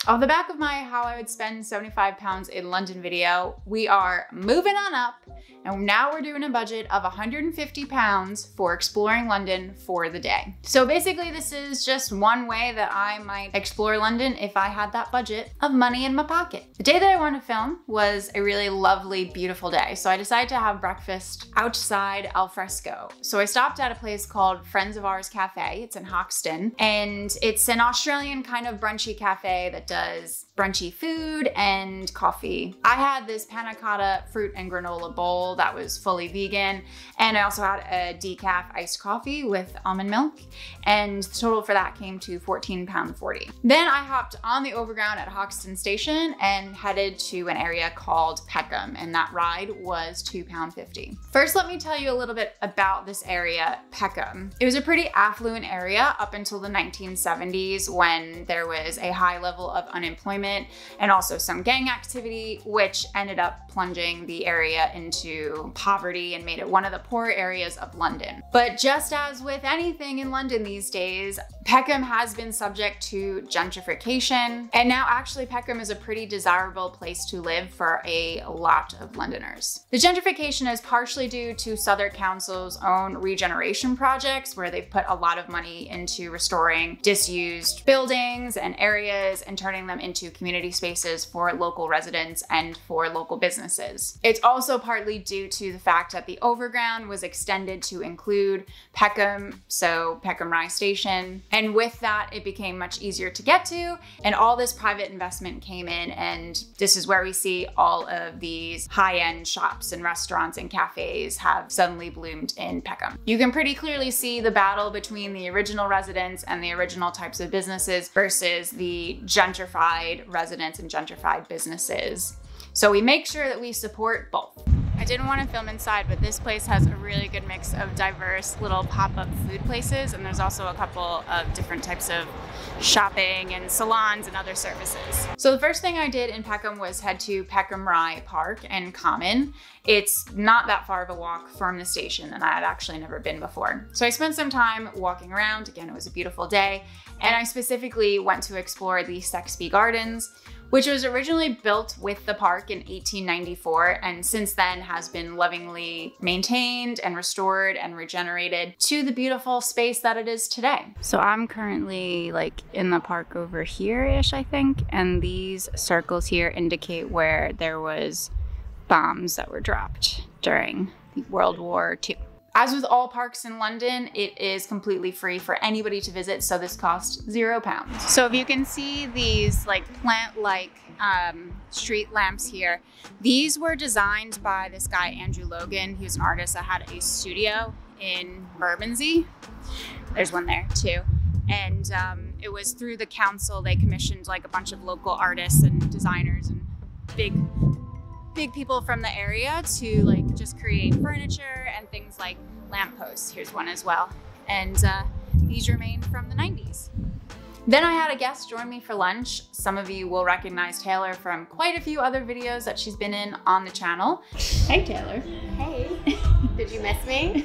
Off the back of my how I would spend 75 pounds in London video, we are moving on up, and now we're doing a budget of 150 pounds for exploring London for the day. So basically this is just one way that I might explore London if I had that budget of money in my pocket. The day that I wanted to film was a really lovely, beautiful day. So I decided to have breakfast outside al fresco. So I stopped at a place called Friends of Ours Cafe. It's in Hoxton, and it's an Australian kind of brunchy cafe that does brunchy food and coffee. I had this panna cotta fruit and granola bowl that was fully vegan, and I also had a decaf iced coffee with almond milk, and the total for that came to £14.40. Then I hopped on the overground at Hoxton Station and headed to an area called Peckham, and that ride was £2.50. First, let me tell you a little bit about this area, Peckham. It was a pretty affluent area up until the 1970s, when there was a high level of unemployment and also some gang activity, which ended up plunging the area into poverty and made it one of the poorer areas of London. But just as with anything in London these days, Peckham has been subject to gentrification, and now actually Peckham is a pretty desirable place to live for a lot of Londoners. The gentrification is partially due to Southwark Council's own regeneration projects, where they've put a lot of money into restoring disused buildings and areas and turning them into community spaces for local residents and for local businesses. It's also partly due to the fact that the overground was extended to include Peckham, so Peckham Rye Station. And with that, it became much easier to get to, and all this private investment came in, and this is where we see all of these high-end shops and restaurants and cafes have suddenly bloomed in Peckham. You can pretty clearly see the battle between the original residents and the original types of businesses versus the gentrified residents and gentrified businesses. So we make sure that we support both. I didn't want to film inside, but this place has a really good mix of diverse little pop-up food places, and there's also a couple of different types of shopping and salons and other services. So the first thing I did in Peckham was head to Peckham Rye Park and Common. It's not that far of a walk from the station, and I had actually never been before. So I spent some time walking around. Again, it was a beautiful day, and I specifically went to explore the Sexby Gardens, which was originally built with the park in 1894, and since then has been lovingly maintained and restored and regenerated to the beautiful space that it is today. So I'm currently like in the park over here-ish, I think, and these circles here indicate where there was bombs that were dropped during World War II. As with all parks in London, it is completely free for anybody to visit, so this cost £0. So if you can see these like plant-like street lamps here, these were designed by this guy, Andrew Logan. He was an artist that had a studio in Bermondsey. There's one there too. And it was through the council, they commissioned like a bunch of local artists and designers and big people from the area to like just create furniture and things like lampposts. Here's one as well. And these remain from the 90s. Then I had a guest join me for lunch. Some of you will recognize Taylor from quite a few other videos that she's been in on the channel. Hey, Taylor. Hey, did you miss me?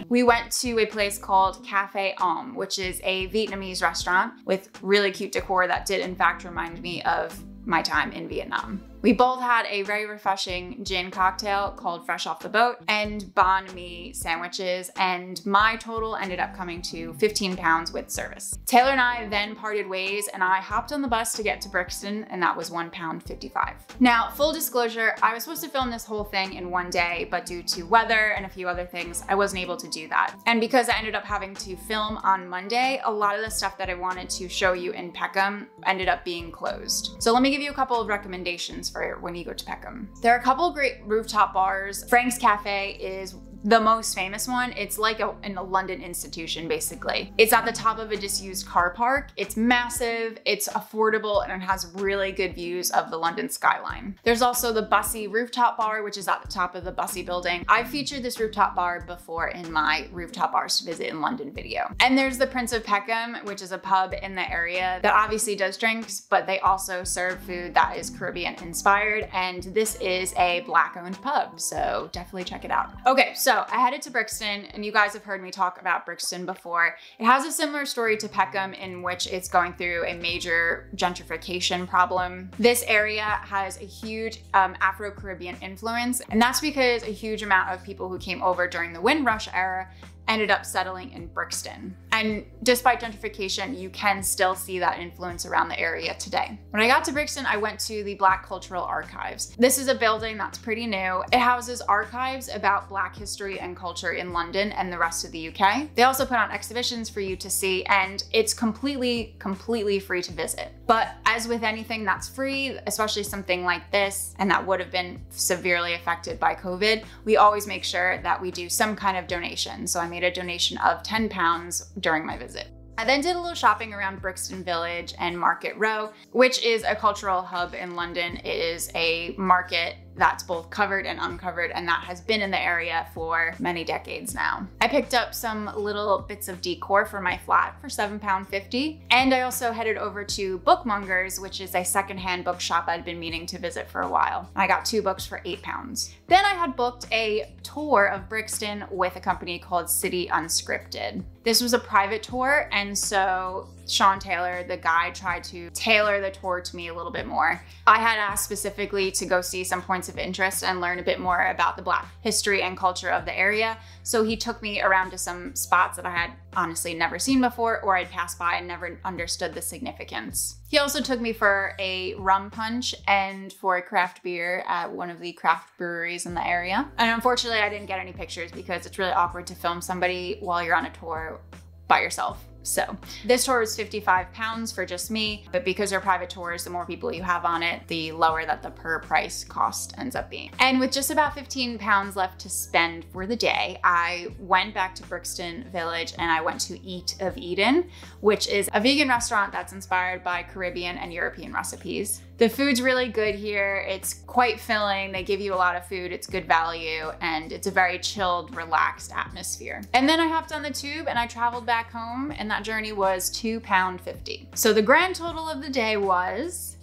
We went to a place called Cafe Om, which is a Vietnamese restaurant with really cute decor that did in fact remind me of my time in Vietnam. We both had a very refreshing gin cocktail called Fresh Off the Boat and banh mi sandwiches, and my total ended up coming to £15 with service. Taylor and I then parted ways, and I hopped on the bus to get to Brixton, and that was £1.55. Now, full disclosure, I was supposed to film this whole thing in one day, but due to weather and a few other things, I wasn't able to do that. And because I ended up having to film on Monday, a lot of the stuff that I wanted to show you in Peckham ended up being closed. So let me give you a couple of recommendations for when you go to Peckham. There are a couple of great rooftop bars. Frank's Cafe is the most famous one. It's like a London institution, basically. It's at the top of a disused car park. It's massive, it's affordable, and it has really good views of the London skyline. There's also the Bussey Rooftop Bar, which is at the top of the Bussey building. I've featured this rooftop bar before in my rooftop bars to visit in London video. And there's the Prince of Peckham, which is a pub in the area that obviously does drinks, but they also serve food that is Caribbean inspired. And this is a Black-owned pub, so definitely check it out. Okay, so So I headed to Brixton, and you guys have heard me talk about Brixton before. It has a similar story to Peckham in which it's going through a major gentrification problem. This area has a huge Afro-Caribbean influence, and that's because a huge amount of people who came over during the Windrush era ended up settling in Brixton. And despite gentrification, you can still see that influence around the area today. When I got to Brixton, I went to the Black Cultural Archives. This is a building that's pretty new. It houses archives about Black history and culture in London and the rest of the UK. They also put on exhibitions for you to see, and it's completely free to visit. But as with anything that's free, especially something like this, and that would have been severely affected by COVID, we always make sure that we do some kind of donation. So I made a donation of £10 during my visit. I then did a little shopping around Brixton Village and Market Row, which is a cultural hub in London. It is a market that's both covered and uncovered, and that has been in the area for many decades now. I picked up some little bits of decor for my flat for £7.50, and I also headed over to Bookmongers, which is a secondhand bookshop I'd been meaning to visit for a while. I got 2 books for £8. Then I had booked a tour of Brixton with a company called City Unscripted. This was a private tour, and so Sean Taylor, the guide, tried to tailor the tour to me a little bit more. I had asked specifically to go see some points of interest and learn a bit more about the Black history and culture of the area. So he took me around to some spots that I had honestly never seen before, or I'd passed by and never understood the significance. He also took me for a rum punch and for a craft beer at one of the craft breweries in the area. And unfortunately, I didn't get any pictures because it's really awkward to film somebody while you're on a tour by yourself. So this tour is £55 for just me, but because they're private tours, the more people you have on it, the lower that the per price cost ends up being. And with just about £15 left to spend for the day, I went back to Brixton Village and I went to Eat of Eden, which is a vegan restaurant that's inspired by Caribbean and European recipes. The food's really good here. It's quite filling. They give you a lot of food. It's good value, and it's a very chilled, relaxed atmosphere. And then I hopped on the tube and I traveled back home, and that journey was £2.50. So the grand total of the day was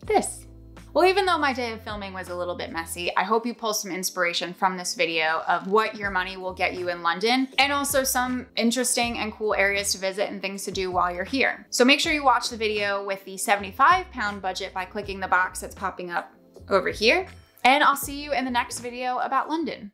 this. Well, even though my day of filming was a little bit messy, I hope you pull some inspiration from this video of what your money will get you in London, and also some interesting and cool areas to visit and things to do while you're here. So make sure you watch the video with the £75 budget by clicking the box that's popping up over here, and I'll see you in the next video about London.